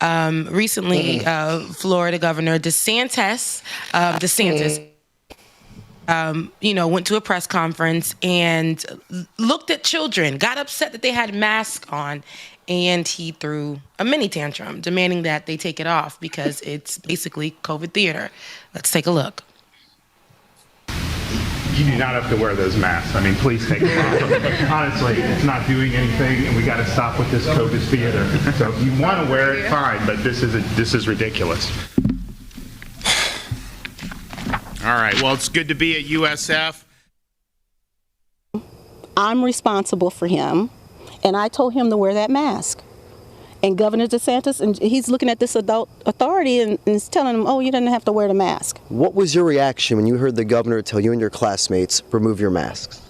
Recently, Florida Governor DeSantis, went to a press conference and looked at children, got upset that they had masks on, and he threw a mini tantrum, demanding that they take it off because it's basically COVID theater. Let's take a look. You do not have to wear those masks. I mean, please take them off. Honestly, it's not doing anything, and we got to stop with this COVID theater. So if you want to wear it, fine, but this is ridiculous. All right. Well, it's good to be at USF. I'm responsible for him, and I told him to wear that mask. And Governor DeSantis, and he's looking at this adult authority and is telling him, oh, you didn't have to wear the mask. What was your reaction when you heard the governor tell you and your classmates, remove your masks?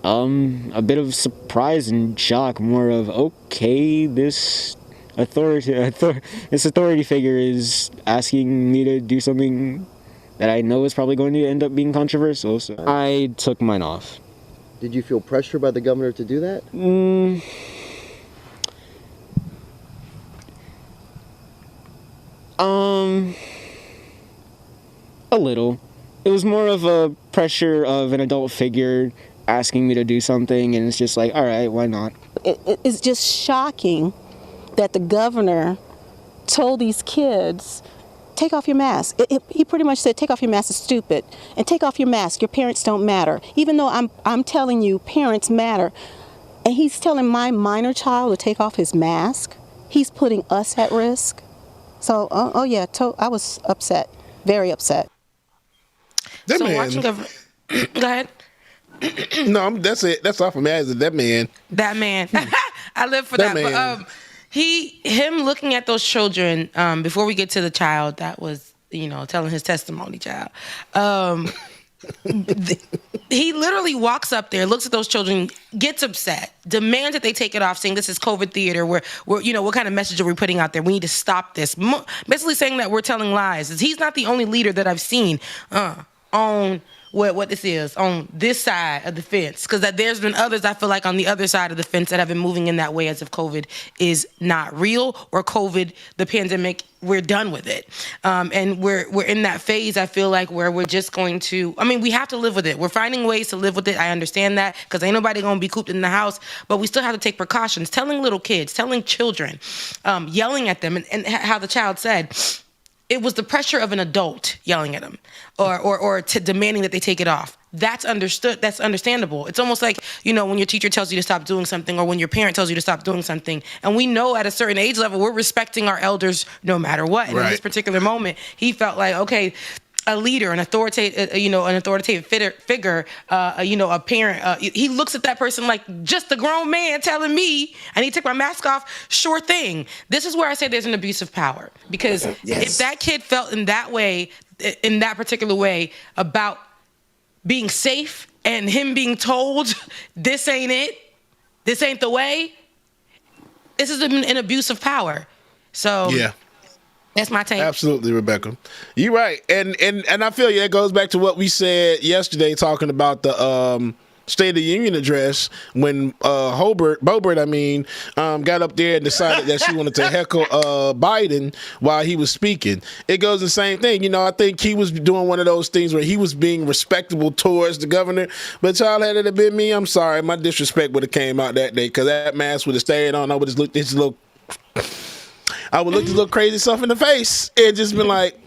A bit of surprise and shock, more of, okay, this authority figure is asking me to do something that I know is probably going to end up being controversial, so I took mine off. Did you feel pressure by the governor to do that? A little. It was more of a pressure of an adult figure asking me to do something, and it's just like, all right, why not? It's just shocking that the governor told these kids, take off your mask. He pretty much said, take off your mask, it's stupid. And take off your mask, your parents don't matter. Even though I'm telling you, parents matter. And he's telling my minor child to take off his mask. He's putting us at risk. So, I was upset, very upset. That so man. Watching go ahead. No, that's it. That's off of me. That man. That man. I live for that. But him looking at those children, before we get to the child that was, telling his testimony, child. He literally walks up there, looks at those children, gets upset, demands that they take it off, saying this is COVID theater. We're what kind of message are we putting out there? We need to stop this. Basically saying that we're telling lies. He's not the only leader that I've seen on what this is, on this side of the fence. Because there's been others, I feel like, on the other side of the fence that have been moving in that way as if COVID is not real, or COVID, the pandemic, we're done with it. And we're in that phase, I feel like, where we're just going to, we have to live with it. We're finding ways to live with it. I understand that, because ain't nobody going to be cooped in the house, but we still have to take precautions. Telling little kids, telling children, yelling at them, and how the child said, it was the pressure of an adult yelling at them or demanding that they take it off. That's understood. That's understandable. It's almost like, when your teacher tells you to stop doing something, or when your parent tells you to stop doing something. And we know at a certain age level, we're respecting our elders no matter what. And in this particular moment, he felt like, okay, a leader, an authoritative figure, a parent. He looks at that person like, just a grown man telling me I need to take my mask off. Sure thing. This is where I say there's an abuse of power, because if that kid felt in that way, in that particular way, about being safe, and him being told this ain't it, this ain't the way, this is an abuse of power. So yeah. That's my take. Absolutely, Rebecca. You're right. And I feel that goes back to what we said yesterday, talking about the State of the Union address, when Boebert, got up there and decided that she wanted to heckle Biden while he was speaking. It goes the same thing. I think he was doing one of those things where he was being respectable towards the governor. But child, had it been me, I'm sorry, my disrespect would have came out that day, because that mask would have stayed on. I would have looked this little crazy stuff in the face and just been like,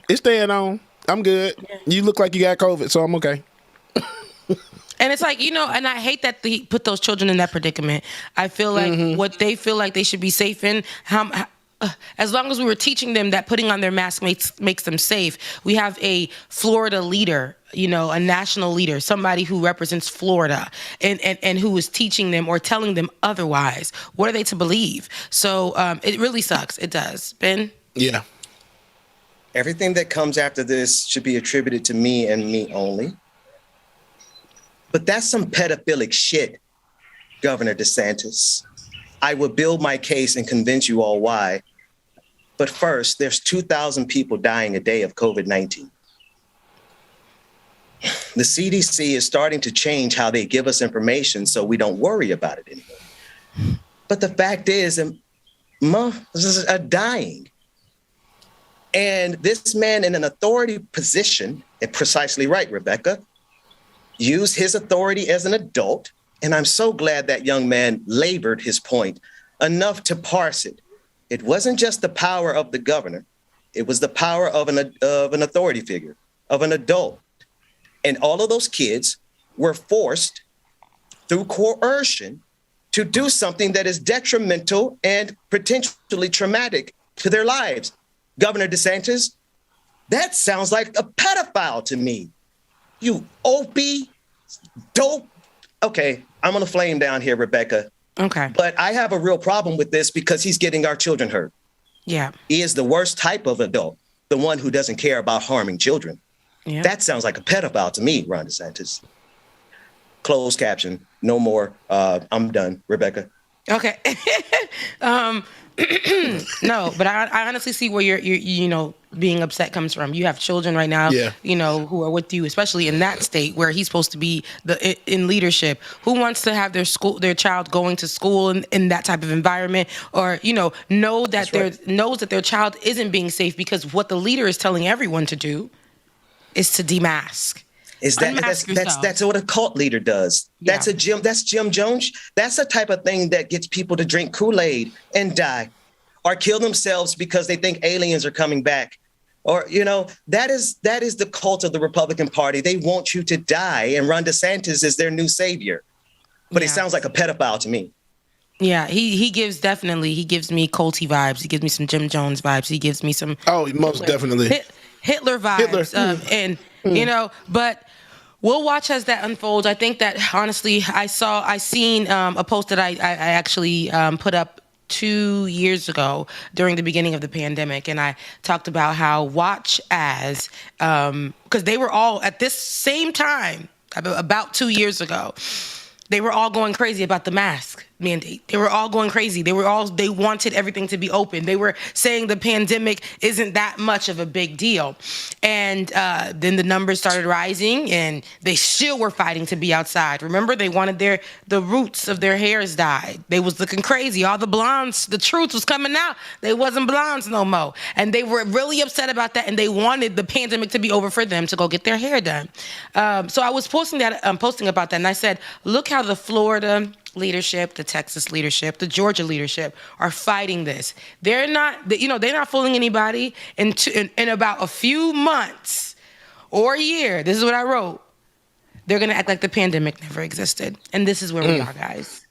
it's staying on. I'm good. You look like you got COVID, so I'm okay. And it's like, and I hate that he put those children in that predicament. I feel like what they feel like they should be safe in, as long as we were teaching them that putting on their mask makes them safe. We have a Florida leader, a national leader, somebody who represents Florida, and who is teaching them or telling them otherwise. What are they to believe? So it really sucks. It does. Ben? Yeah. Everything that comes after this should be attributed to me and me only. But that's some pedophilic shit, Governor DeSantis. I will build my case and convince you all why. But first, there's 2,000 people dying a day of COVID-19. The CDC is starting to change how they give us information so we don't worry about it anymore. But the fact is, are dying. And this man in an authority position, and precisely right, Rebecca, used his authority as an adult. And I'm so glad that young man labored his point enough to parse it. It wasn't just the power of the governor. It was the power of an authority figure, of an adult. And all of those kids were forced through coercion to do something that is detrimental and potentially traumatic to their lives. Governor DeSantis, that sounds like a pedophile to me. You opie, dope. Okay, I'm going to flame down here, Rebecca. Okay. But I have a real problem with this because he's getting our children hurt. Yeah. He is the worst type of adult, the one who doesn't care about harming children. Yeah. That sounds like a pedophile to me, Ron DeSantis. Closed caption. No more. I'm done, Rebecca. Okay. No, but I honestly see where you're being upset comes from. You have children right now, who are with you, especially in that state where he's supposed to be in leadership. Who wants to have their child going to school in that type of environment, or knows that their child isn't being safe because what the leader is telling everyone to do is to demask. That's what a cult leader does. That's Jim Jones. That's the type of thing that gets people to drink Kool-Aid and die or kill themselves because they think aliens are coming back. Or, that is the cult of the Republican Party. They want you to die, and Ron DeSantis is their new savior. But he sounds like a pedophile to me. Yeah, he gives me culty vibes. He gives me some Jim Jones vibes. He gives me some definitely Hitler vibes. But we'll watch as that unfolds. I think that honestly, I seen a post that I actually put up 2 years ago during the beginning of the pandemic, and I talked about how watch as because they were all at this same time about 2 years ago. They were all going crazy about the mask mandate. They were all going crazy. They wanted everything to be open. They were saying the pandemic isn't that much of a big deal. And then the numbers started rising, and they still were fighting to be outside. Remember, they wanted the roots of their hairs dyed. They was looking crazy. All the blondes, the truth was coming out. They wasn't blondes no more. And they were really upset about that, and they wanted the pandemic to be over for them to go get their hair done. So I was posting about that, and I said, look how the Florida leadership, the Texas leadership, the Georgia leadership are fighting this. They're not fooling anybody. In about a few months or a year, this is what I wrote, they're going to act like the pandemic never existed. And this is where we are, guys.